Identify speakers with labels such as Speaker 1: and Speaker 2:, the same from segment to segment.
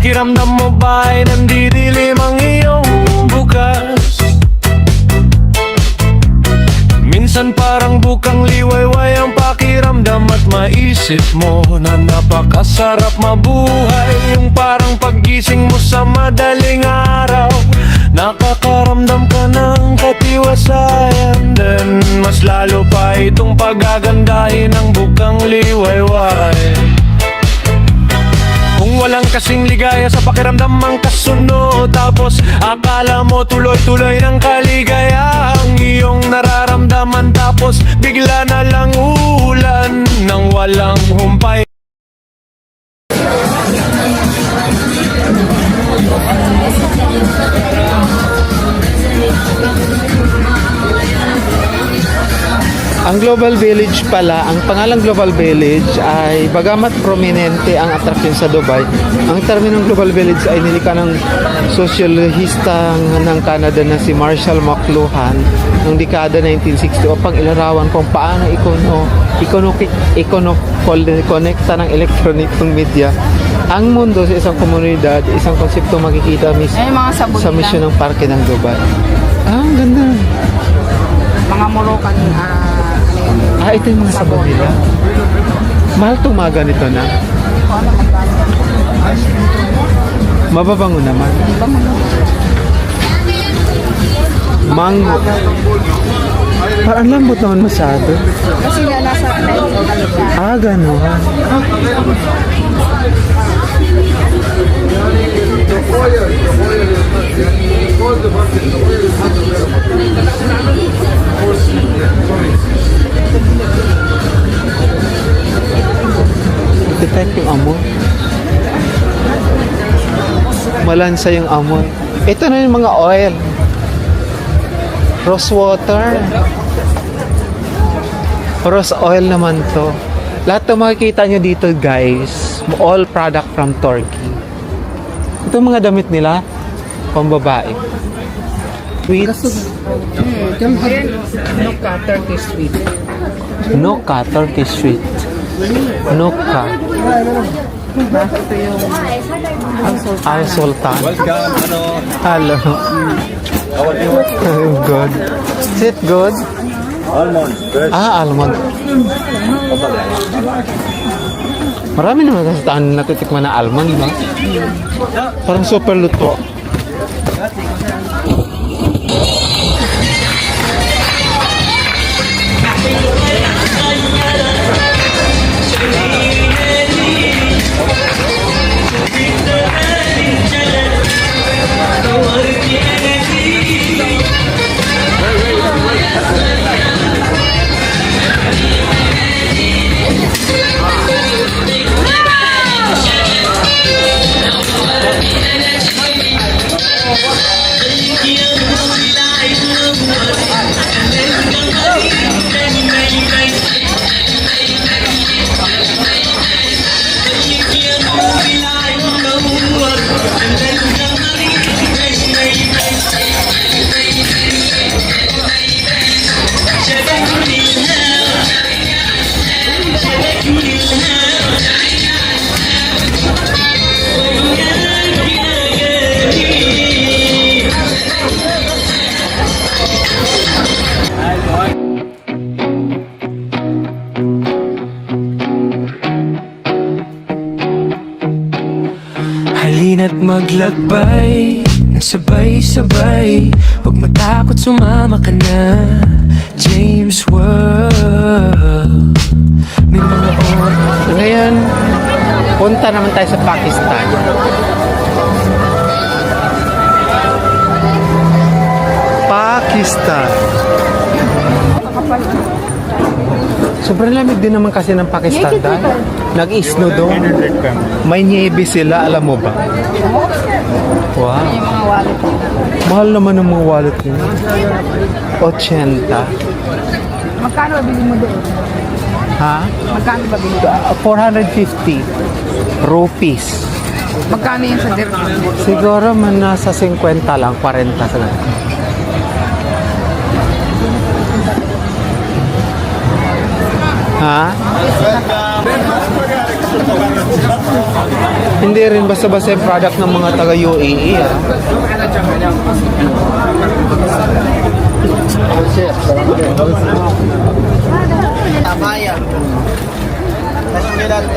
Speaker 1: Pakiramdam mo ba ay nandidilim ang iyong bukas? Minsan parang bukang liwayway ang pakiramdam at maisip mo na napakasarap mabuhay. Yung parang paggising mo sa madaling araw, nakakaramdam ka ng katiwasayan. Then mas lalo pa itong pagagandahin ng bukang liwayway. Kung walang kasing ligaya sa pakiramdam ang kasunod, tapos akala mo tuloy-tuloy ng kaligaya ang iyong nararamdaman, tapos bigla na lang uulan ng walang humpay.
Speaker 2: Ang Global Village pala, ang pangalang Global Village ay bagamat prominente ang atraksyon sa Dubai, ang terminong Global Village ay nilikha ng sosyalista ng Canada na si Marshall McLuhan noong dekada 1960 upang ilarawan kung paano konekta ng electronic media ang mundo sa isang komunidad, isang konsepto makikita sa misyon ng parke ng Dubai. Ah, ang ganda.
Speaker 3: Mga Moroccan
Speaker 2: Ito yung mga sabon nila. Mahal itong mga ganito na. Mababango naman. Mango. Parang lambot naman masyado.
Speaker 3: kasi nga nasa
Speaker 2: Gano'n. Detect yung amoy. Malansa yung amoy. Ito na yung mga oil. Rose water. Rose oil naman to. Lahat ng makikita nyo dito guys, all product from Turkey. Ito mga damit nila, pambabae. Sweets.
Speaker 3: Nukka, Turkish sweet.
Speaker 2: Nokka, Turkish sweet. Nokka.
Speaker 3: Ito yung
Speaker 2: Al Sultan.
Speaker 4: Welcome,
Speaker 2: Hello. Good. Is it good?
Speaker 4: almond, fresh.
Speaker 2: Almond. Marami naman kasi taon natitikman na almond, di ba? Parang super luto.
Speaker 1: Halina't maglakbay ng sabay-sabay, huwag matakot, sumama ka na. James World. May mga oras.
Speaker 2: Ngayon, punta naman tayo sa Pakistan. Pakistan. Sobrang lamig din naman kasi ng Pakistan dahil nag-snow doon. May niebe sila, alam mo ba? Wow.
Speaker 3: yung mga wallet.
Speaker 2: Mahal naman ng mga wallet nila. 80.
Speaker 3: Magkano bili mo doon?
Speaker 2: Ha?
Speaker 3: Magkano ba bili mo?
Speaker 2: 450 rupees.
Speaker 3: Magkano yun sa dirham?
Speaker 2: Siguro man nasa 50 lang, 40 sa lang. Ha? Hindi rin basta-basta yung product ng mga taga UAE.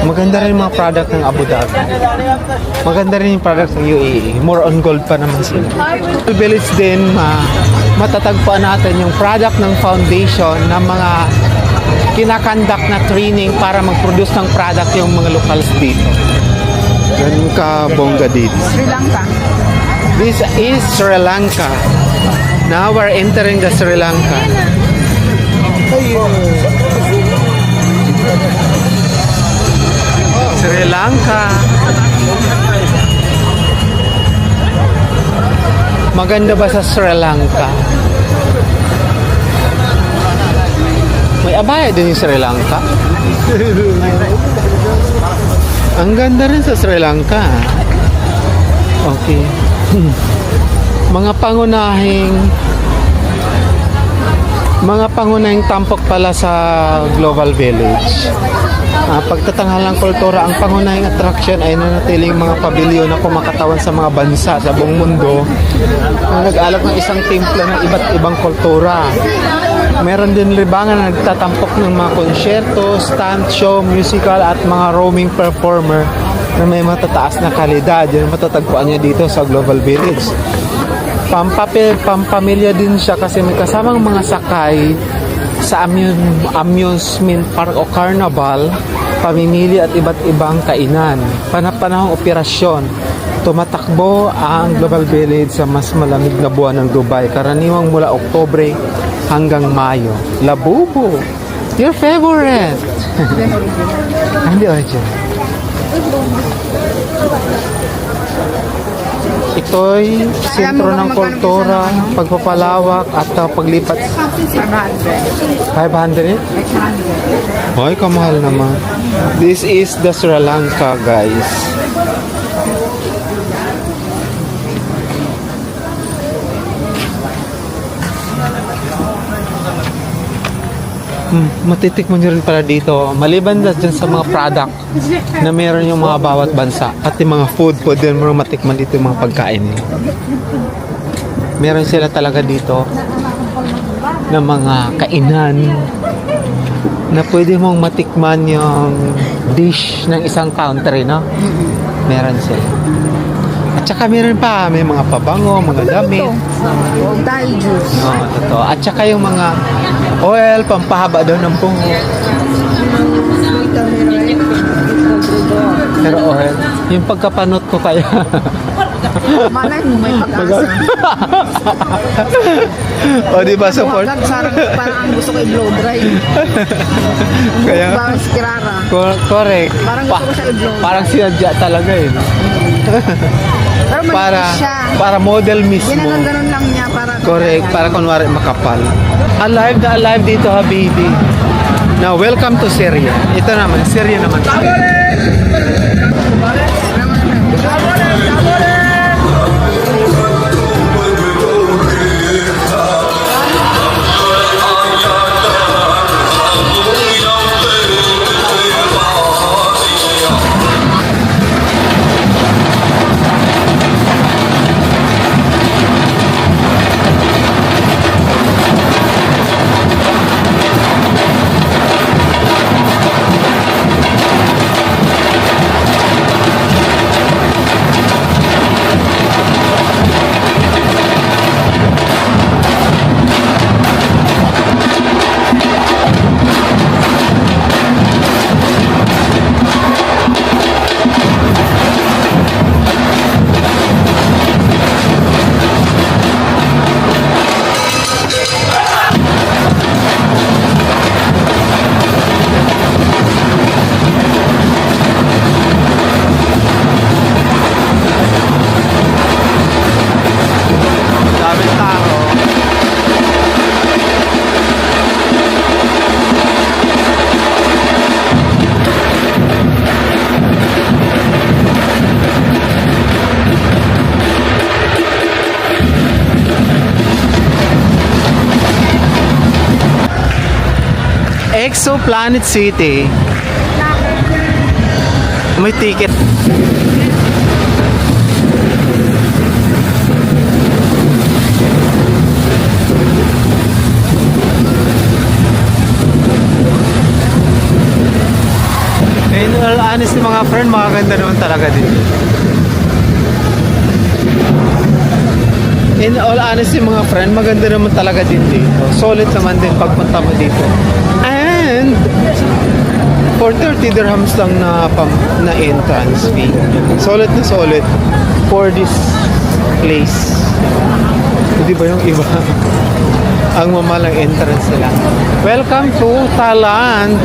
Speaker 2: Maganda rin yung mga product ng Abu Dhabi. Maganda rin yung product ng UAE. More on gold pa naman sila. Village din, matatagpuan natin yung product ng foundation ng mga kinakandak na training para mag-produce ng product yung mga locals dito. Ganun ka bongga dito.
Speaker 3: Sri Lanka.
Speaker 2: This is Sri Lanka. Now we're entering the Sri Lanka. Sri Lanka. Maganda ba sa Sri Lanka? May abaya din yung Sri Lanka. Ang ganda rin sa Sri Lanka. Okay. Mga pangunahing tampok pala sa Global Village. Pagtatanghalang kultura, ang pangunahing attraction ay nanatiling mga pabilyon na kumakatawan sa mga bansa sa buong mundo na nag-alok ng isang templo ng iba't ibang kultura. Meron din libangan na nagtatampok ng mga konsyerto, stand show, musical at mga roaming performer na may matataas na kalidad. Yan ang matatagpuan niya dito sa Global Village. Pampamilya din siya kasi may kasamang mga sakay sa amusement park o carnival, pamimili at iba't ibang kainan. Panahong operasyon, tumatakbo ang Global Village sa mas malamig na buwan ng Dubai, karaniwang mula Oktubre hanggang Mayo. Labubo, your favorite. Hindi original. Ito'y sentro ng kultura, pagpapalawak at paglipat. 500? Hoy, kamahal naman. This is the Sri Lanka, guys. Matitikman nyo rin pala dito. Maliban na dyan sa mga product na meron yung mga bawat bansa at yung mga food din mo matikman dito yung mga pagkain nila. Meron sila talaga dito na mga kainan na pwede mong matikman yung dish ng isang country, no? Meron sila. At saka meron pa, may mga pabango, mga damit.
Speaker 3: Thai juice.
Speaker 2: No, totoo. At saka yung mga oil, pampahaba daw ng bungo. Pero oil, yung pagkapanot ko kaya.
Speaker 3: Malay mo, may pag-asa.
Speaker 2: O, di ba support?
Speaker 3: Parang gusto ko i-blow dry.
Speaker 2: Kaya,
Speaker 3: Parang si Kirara.
Speaker 2: correct.
Speaker 3: Parang gusto ko siya i-blow dry.
Speaker 2: Parang sinadya talaga eh.
Speaker 3: Pero maliit siya.
Speaker 2: Para model mismo.
Speaker 3: Ganun lang niya. Para
Speaker 2: Correct, para kunwari makapal. Alive na alive dito, habibi. Now, welcome to Syria. Ito naman, Syria naman. Exoplanet City. May ticket. In all honesty mga friend, makaganda naman talaga dito. In all honesty mga friend, maganda naman talaga din dito. Solid naman din pagpunta mo dito. And for 30 dirhams lang na entrance fee. Solid na solid for this place. Hindi ba yung iba? Ang mamalang entrance nila. Welcome to Thailand.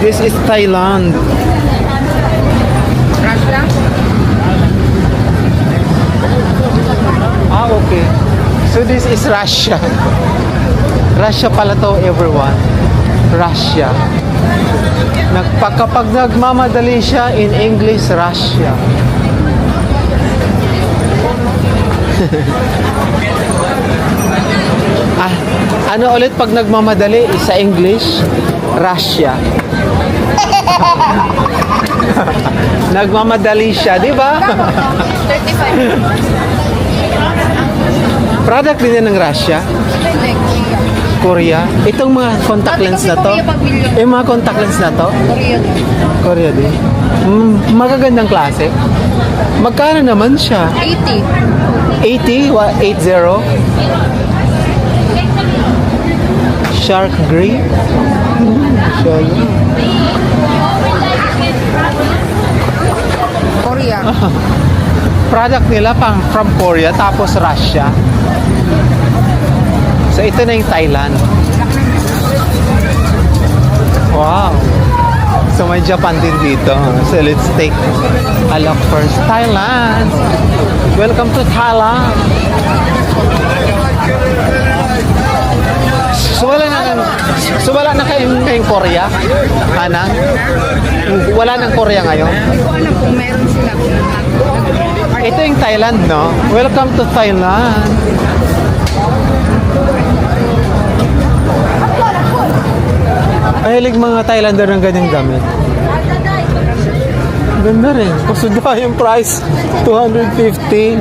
Speaker 2: This is Thailand.
Speaker 3: Russia?
Speaker 2: Ah, okay. So this is Russia. Russia pala to, everyone. Russia. Kapag nagmamadali siya, in English, Russia. Ano ulit pag nagmamadali sa English? Russia. Nagmamadali siya, di ba?
Speaker 3: 35.
Speaker 2: Product din yan ng Russia. Korea. Itong mga contact lens na to. Yung mga contact lens na to. Korea din. Magagandang klase. Magkano naman siya?
Speaker 3: 80.
Speaker 2: 80? 80? Shark Grey?
Speaker 3: Korea.
Speaker 2: Product nila from Korea tapos Russia. So ito na yung Thailand. Wow. So may Japan din dito. So let's take a look first. Thailand. Welcome to Thailand. So wala na kayong Korea? Anang? Wala nang Korea ngayon?
Speaker 3: Hindi ko alam kung meron sila.
Speaker 2: Ito yung Thailand, no? Welcome to Thailand. Mahilig mga Thailander ng ganyang gamit. Ganda rin. Kusuda yung price. 250.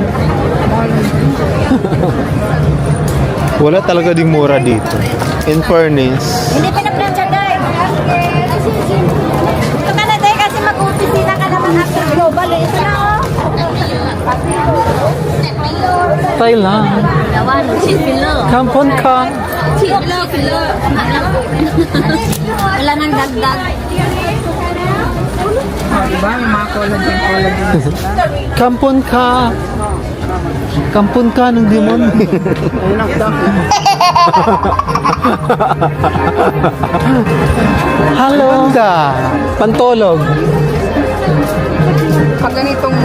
Speaker 2: Wala talaga ding mura dito. In fairness.
Speaker 5: Hindi pinaplansya, Day. Ito ka na, Day, kasi mag-uusisina ka naman after global. Ito na, oh.
Speaker 2: Thailand. Kampon ka.
Speaker 5: Wala nang dagdag.
Speaker 3: Diba? May mga collagen.
Speaker 2: Kampon ka. Kampon ka ng demon. Hello. Pantolog.
Speaker 3: Pag ganitong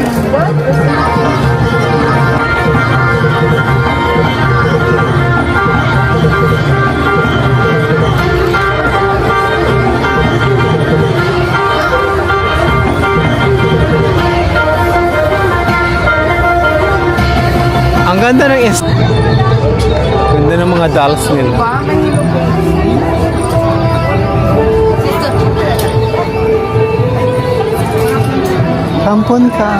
Speaker 2: Ang ganda ng ganda ng mga dolls nila.
Speaker 3: ba? May
Speaker 2: Kampon ka.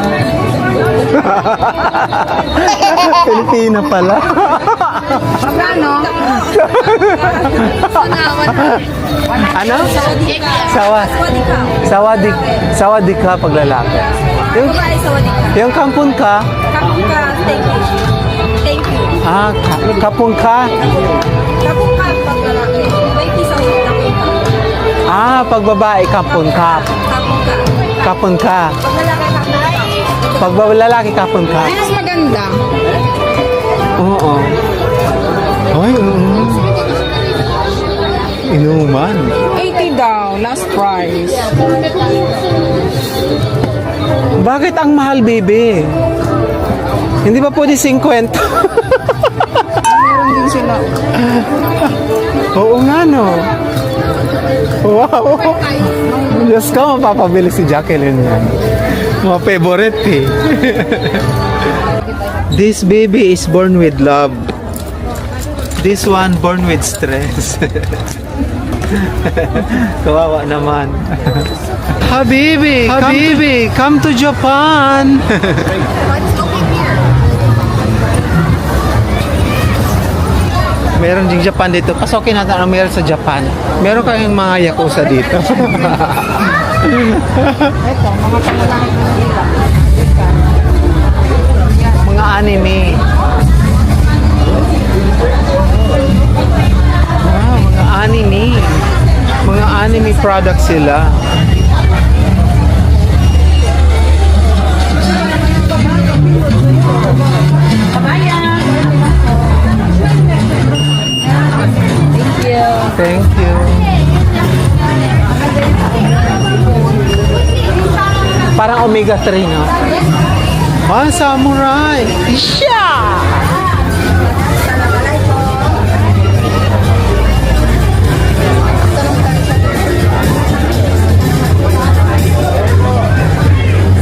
Speaker 2: Pilipina pala.
Speaker 3: magkano?
Speaker 2: Ano? Sawadik ka pag lalaki. Yung kampon ka.
Speaker 5: Thank you. Thank you.
Speaker 2: Ah, kapon ka.
Speaker 5: Kapag ka, pag lalaki. May pisaw na kapag ka.
Speaker 2: Ah, pag babae, kapon ka. Kapon ka.
Speaker 5: Pag lalaki, kapag ka.
Speaker 2: Pag lalaki, kapon ka.
Speaker 3: Mas maganda.
Speaker 2: Oo. Ay, oo. Inuman.
Speaker 3: 80 daw. Last price.
Speaker 2: Bakit ang mahal, baby? Hindi ba pwede 50?
Speaker 3: Meron din sila.
Speaker 2: Oo nga, no? Wow! Diyos ko, mapapabili si Jacqueline yan. Mga favorite eh. This baby is born with love. This one born with stress. Kawawa naman. Habibi, come to Japan. Meron ding Japan dito. Pasokin natin ang meron sa Japan. Meron kayong mga yakuza dito.
Speaker 3: Ito, mga pangunahin ng nila.
Speaker 2: Mga anime. Mga anime. Mga anime products sila. Thank you. Parang omega 3, no? Ah, samurai! Isha!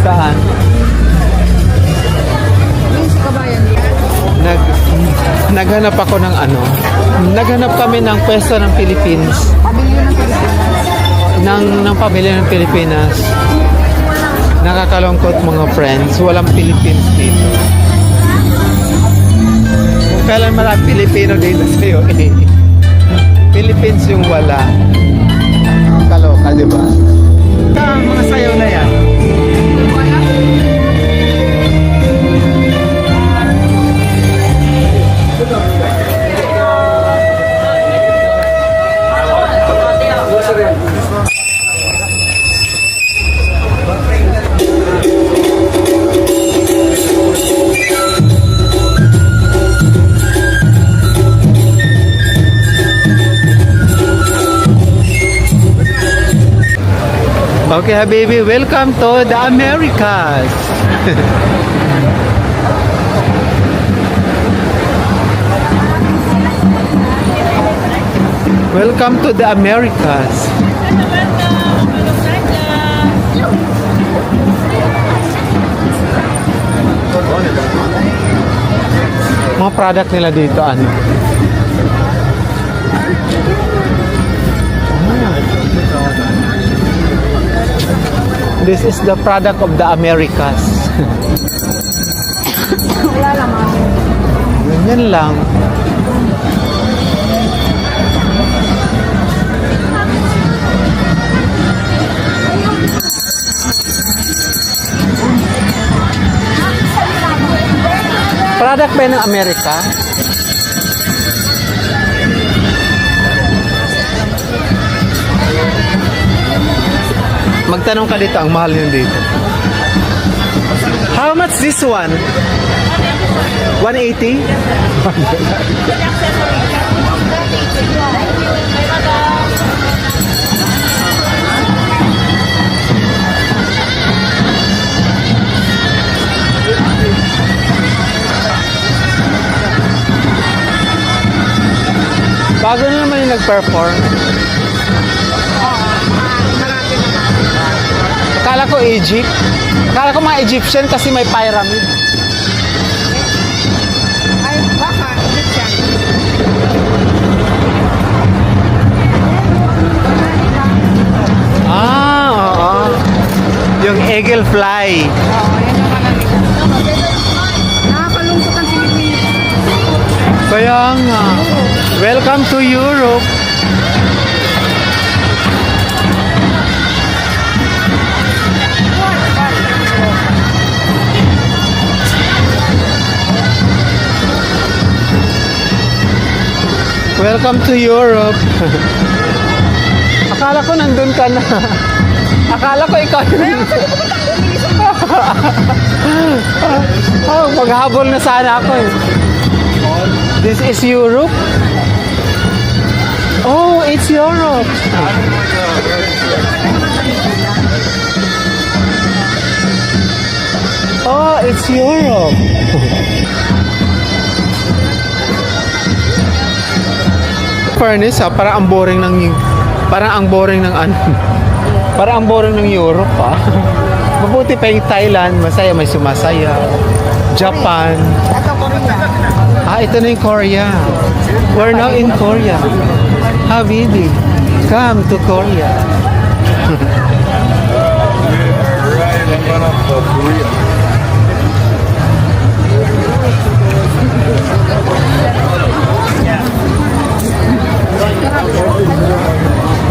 Speaker 2: Saan?
Speaker 3: Yung sa kabayan
Speaker 2: Naghanap ako ng ano. Naghanap kami ng pwesto ng Philippines.
Speaker 3: Pamilya ng Pilipinas.
Speaker 2: ng pamilya ng Pilipinas. Nakakalungkot mga friends. Walang Philippines dito. Kung kailan marami Pilipino dito sa'yo eh. Philippines yung wala. Kaloka, di ba? Mga sayaw na yan. Okay, Habibi, welcome to the Americas. Welcome to the Americas. Mga product nila dito, ano? This is the product of the Americas.
Speaker 3: Wala naman.
Speaker 2: Ganyan lang. Product ba ng Amerika? Magtanong ka dito, ang mahal yun dito. How much this one? 180? Bago na naman yung nag-perform. Akala ko Egypt. Akala ko mga Egyptian kasi may pyramid.
Speaker 3: Ay, baka. Egyptian.
Speaker 2: Ah, oo. Yung eagle fly.
Speaker 3: Oo, yan yung malamig. Nakakalungkot ang Pilipinas.
Speaker 2: Kaya nga. Welcome to Europe. Welcome to Europe. Akala ko nandun ka na. Akala ko ikaw yun. Oh, maghabol na sana ako eh. This is Europe? Oh, it's Europe. Oh, it's Europe. Fairness ha, parang ang boring ng ano. Parang ang boring ng Europe ha. Mabuti pa yung Thailand, masaya, may sumasaya. Japan.
Speaker 3: Ito, Korea.
Speaker 2: Ah, ito na yung Korea. We're now in Korea. Habibi. Welcome to Korea.
Speaker 4: Right in front of Korea.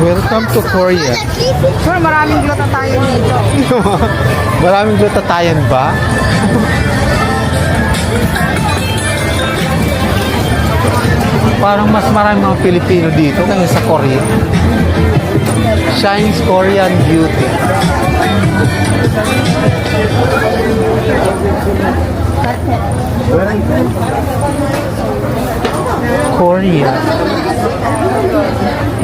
Speaker 2: Welcome to Korea.
Speaker 3: Sir, maraming glota tayo dito.
Speaker 2: Maraming glatatayan ba? Parang mas marami mga Pilipino dito kaysa sa Korea. Shines Korean beauty. Korea.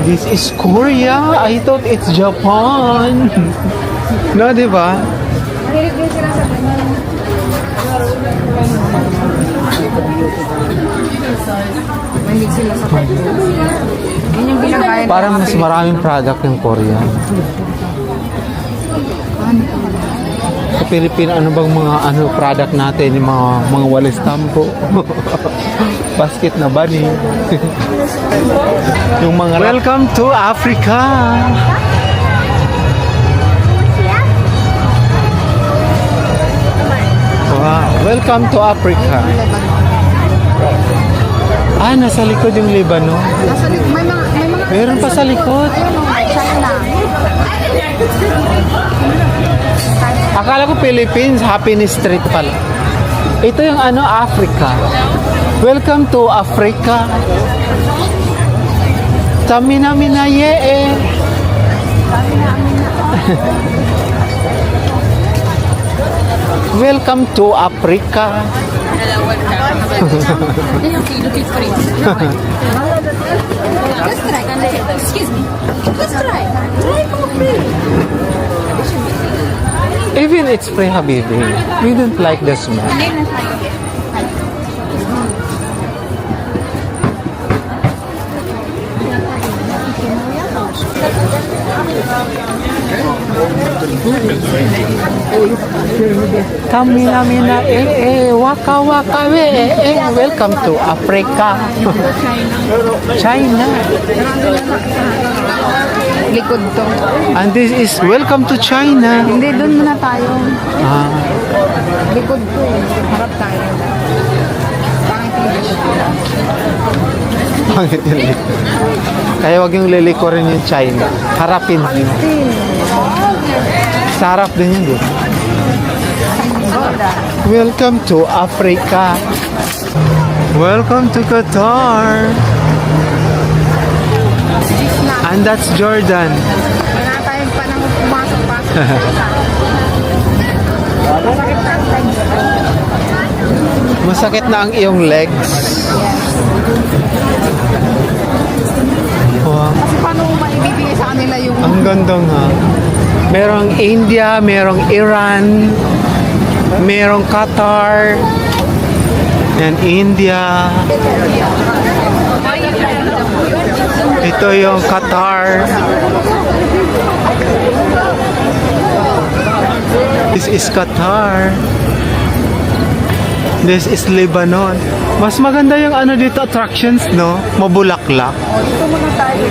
Speaker 2: This is Korea. I thought it's Japan. No, di ba?
Speaker 3: Mahilig din sila sa ganyan. Mahilig sila sa ganyan. Yun yung ginagaya.
Speaker 2: Parang mas maraming product ng Korea. Sa Pilipinas, ano bang mga product natin, yung mga walis tampo, basket na bunny. Yung mga welcome to Africa. Wow, welcome to Africa. Nasa likod yung Lebanon.
Speaker 3: Nasa may mga
Speaker 2: Meron pa sa likod.
Speaker 3: ayun o, China.
Speaker 2: Akala ko Philippines, Happiness Street pala. Ito yung Africa. Welcome to Africa. Tamina mina ye. Welcome to Africa.
Speaker 5: Just try. Excuse me. Just try. Try for free.
Speaker 2: Even it's free, Habibi. We don't like the smell. Tamina mina waka waka welcome to Africa. China.
Speaker 3: Likod to.
Speaker 2: And this is welcome to China.
Speaker 3: Hindi, doon muna tayo.
Speaker 2: Ah,
Speaker 3: Likod to. Harap tayo. Pangit yung likod.
Speaker 2: pangit yung likod. Kaya wag yung lilikurin yung China. Harapin din. Sa harap din yun, di ba? Welcome to Africa. Welcome to Qatar. And that's Jordan.
Speaker 3: Wala tayong panang pumasok-pasok. Masakit na ang legs.
Speaker 2: Masakit na ang iyong legs. Wow.
Speaker 3: Kasi paano mo maibibigay sa kanila yung
Speaker 2: Ang ganda nga. Merong India, merong Iran, merong Qatar, and India. Ito yung Qatar. This is Qatar. This is Lebanon. Mas maganda yung dito attractions, no? Mabulaklak.
Speaker 3: dito muna tayo.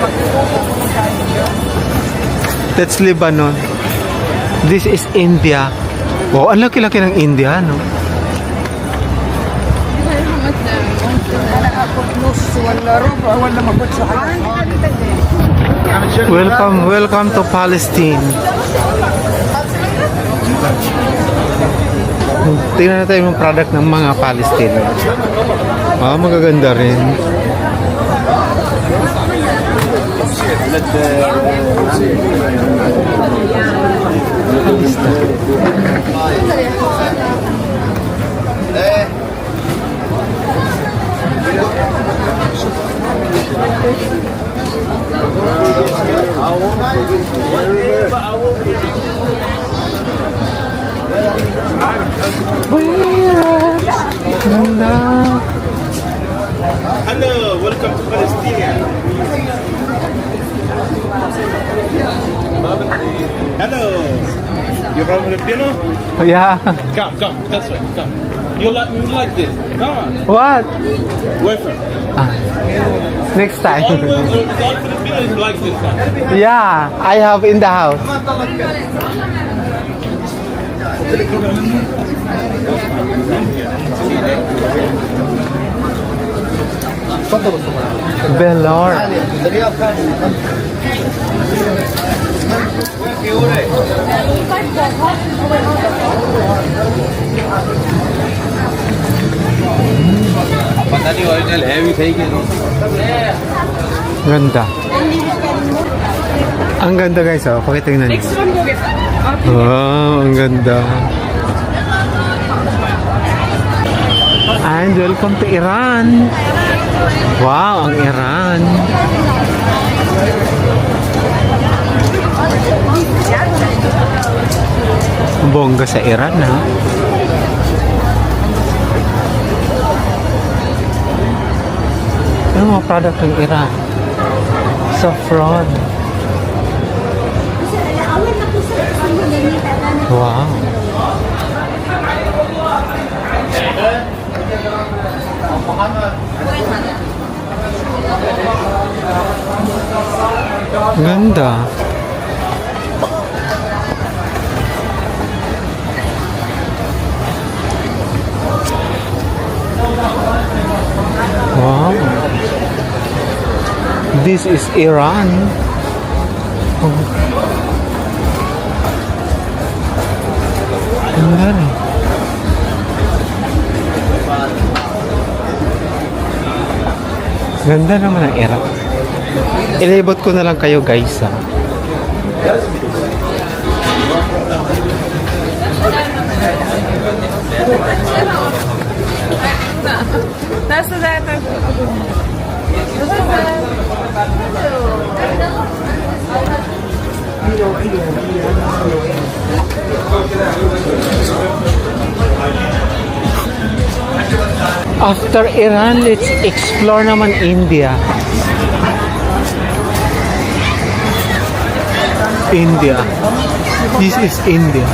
Speaker 2: That's Lebanon. This is India. Wow, ang laki-laki ng India, no? Welcome to Palestine. Tingnan natin yung product ng mga Palestine. Magaganda rin.
Speaker 4: Hello, welcome to Palestine. Hello. You come Filipino?
Speaker 2: Yeah.
Speaker 4: Come, that's way, come. You like this? Come on,
Speaker 2: What?
Speaker 4: boyfriend.
Speaker 2: Next time.
Speaker 4: All Filipinos like this one.
Speaker 2: Yeah, I have in the house. Belor.
Speaker 4: पता नहीं ओरिजिनल है भी सही कि नहीं
Speaker 2: Ganda. Ang ganda guys, oh. Pakitingnan niyo.
Speaker 3: Next one po kita.
Speaker 2: Wow, ang ganda. And welcome to Iran. Wow, ang Iran. Bongga sa Iran, ha? Ano mga product ng Iran? Saffron. Wow. Ganda. Wow. This is Iran. Oh. Ganda rin. Ganda naman ang Iran. Ilibot ko na lang kayo guys, ha.
Speaker 3: Nasa data.
Speaker 2: After Iran, let's explore naman India. India. This is India.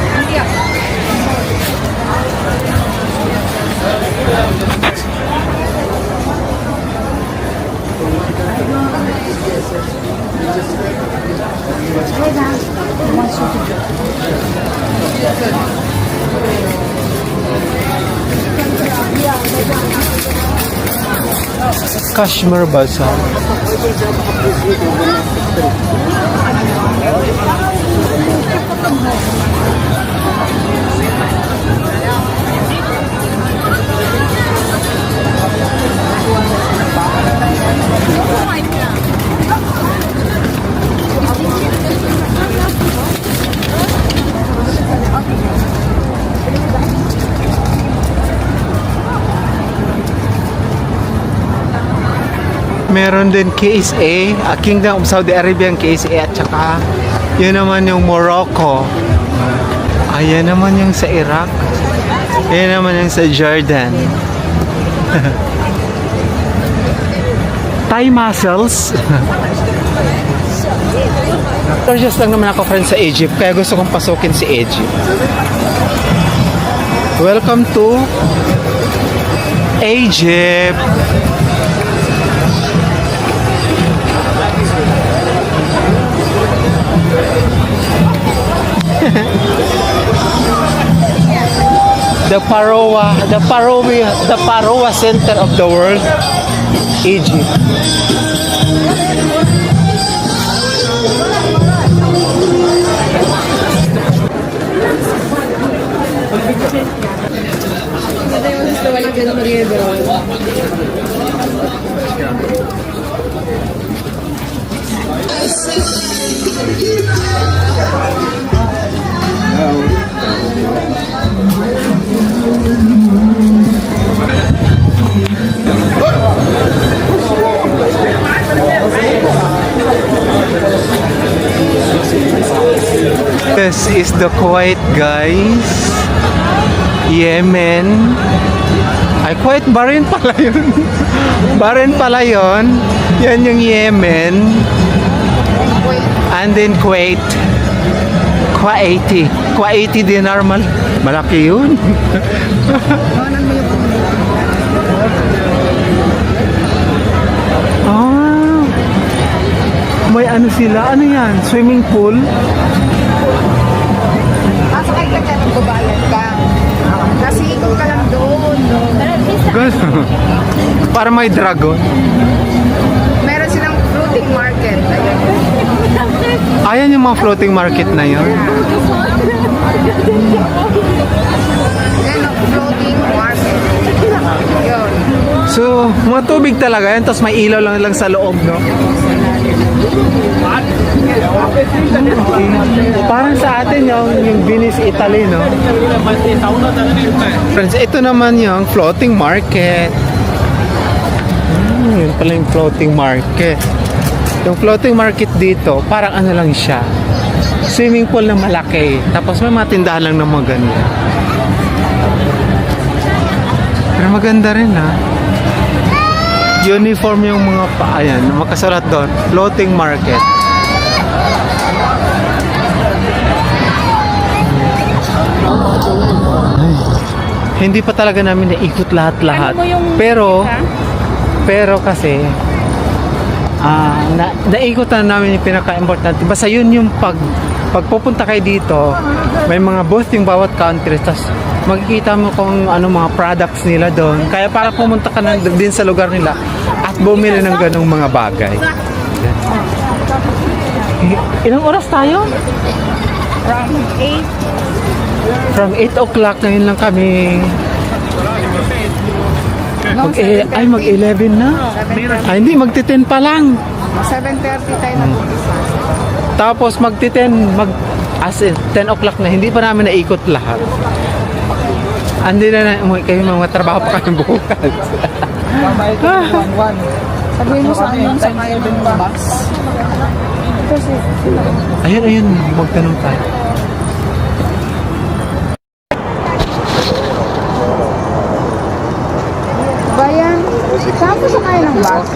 Speaker 2: Kashmir Bazaar. Meron din KSA, Kingdom of Saudi Arabia ang KSA, at saka yun naman yung Morocco. Ayan naman yung sa Iraq. Ayan naman yung sa Jordan. Thai mussels. Curious lang naman ako friends sa Egypt, kaya gusto kong pasukin si Egypt. Welcome to Egypt. the Paroa center of the world, Egypt. This is the Kuwait, guys. Yemen. Ay, Kuwait, Bahrain pala yun. Bahrain pala yun. Yan yung Yemen. And then Kuwait. Kwa 80. Kwa 80 dinar malaki yun.
Speaker 3: Iwanan mo yung
Speaker 2: Ah. May ano sila? Ano yan? Swimming pool?
Speaker 3: Pasakay ka dyan, magbabayad ka. Kasi ikot ka lang doon.
Speaker 2: Ganun. Para may dragon.
Speaker 3: Meron silang floating market. Ayan.
Speaker 2: Ayan yung mga floating market na yun.
Speaker 3: Yan ang floating market. Yun.
Speaker 2: So, mga tubig talaga yan. Tapos may ilaw lang sa loob, no? Parang sa atin yung Venice, Italy, no? Friends, ito naman yung floating market. Yun pala yung floating market. Yung floating market dito, parang ano lang siya. Swimming pool na malaki. Tapos may mga tindahan lang na maganda. Pero maganda rin, ha? Uniform yung mga ayan, makasulat doon, floating market. Ay, hindi pa talaga namin naikot lahat-lahat.
Speaker 5: Ano mo yung
Speaker 2: Pero kasi naikot na namin yung pinaka-importante. Basta yun yung pagpupunta kayo dito, may mga booth yung bawat country, tas makikita mo kung ano mga products nila doon. Kaya para pumunta ka na din sa lugar nila at bumili ng ganong mga bagay. Ilang oras tayo? From 8 o'clock ngayon lang kami. Mag-11 na. Ay, hindi, magti-10 pa lang.
Speaker 3: 7:30 tayo nag-umpisa.
Speaker 2: Tapos as in, 10 o'clock na, hindi pa namin naikot lahat. Andi na kayo mga trabaho pa kami bukas.
Speaker 3: Sabihin mo sa amin sa kaya ng bus.
Speaker 2: Ayun, magtanong tayo.
Speaker 3: Bayan, saan po sa kaya ng bus?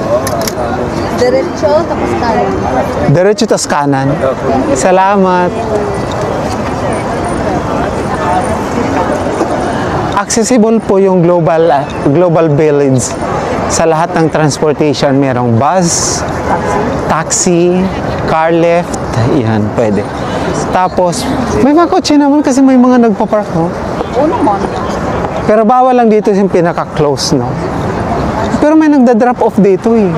Speaker 5: Diretso, tapos tayo.
Speaker 2: Diretso tas kanan. Salamat. Accessible po yung global village sa lahat ng transportation. Merong bus, taxi, car lift, yan, pwede. Tapos, may mga kotse naman kasi may mga nagpa-park, no?
Speaker 3: Oo naman.
Speaker 2: Pero bawal lang dito yung pinaka-close, no? Pero may nagda-drop off dito, eh.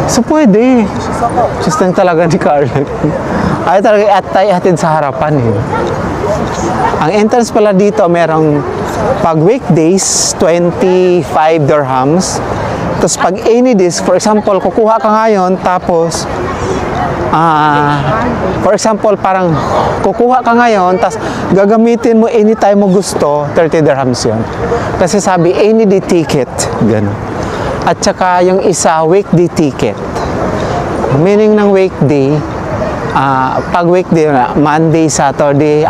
Speaker 2: So, pwede. Just lang talaga ni car lift. Ay talaga atay-hatid sa harapan, eh. Ang entrance pala dito, merong pag weekdays, 25 dirhams. Tapos pag any days, for example, kukuha ka ngayon, tapos, for example, parang kukuha ka ngayon, tapos gagamitin mo anytime mo gusto, 30 dirhams yun. Kasi sabi, any day ticket, gano'n. At saka yung isa, weekday ticket. Meaning ng weekday, pag weekday na, Monday, Saturday,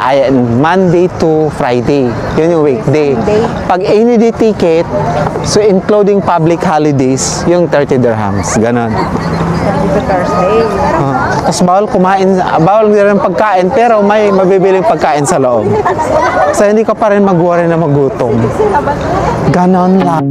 Speaker 2: Monday to Friday. Yun yung weekday. Pag any day ticket, so including public holidays, yung 30 dirhams. Ganon.
Speaker 3: Thursday.
Speaker 2: Tapos bawal kumain, bawal din pagkain, pero may mabibiling pagkain sa loob. So hindi ka pa rin mag-worry na magutom. Ganon lang.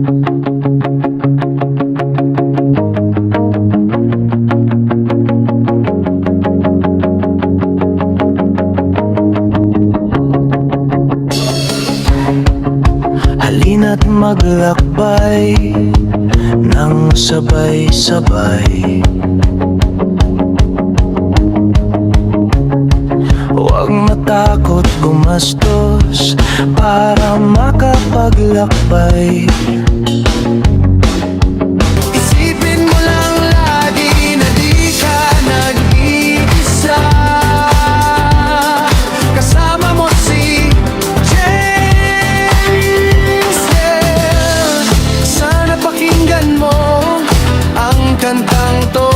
Speaker 1: Halina't maglakbay ng sabay-sabay. Huwag matakot gumastos para makapaglakbay. Isipin mo lang lagi na di ka nag-iisa. Kasama mo si James. Sana pakinggan mo ang kantang to.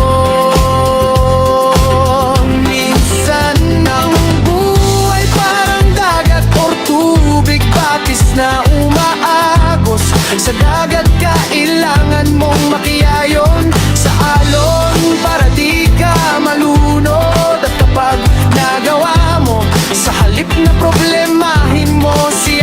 Speaker 1: Minsan ang buhay parang dagat or tubig patis na umaagos. Sa dagat kailangan mong makiayon sa alon para di ka malunod. At kapag nagawa mo, If na problemahin mo si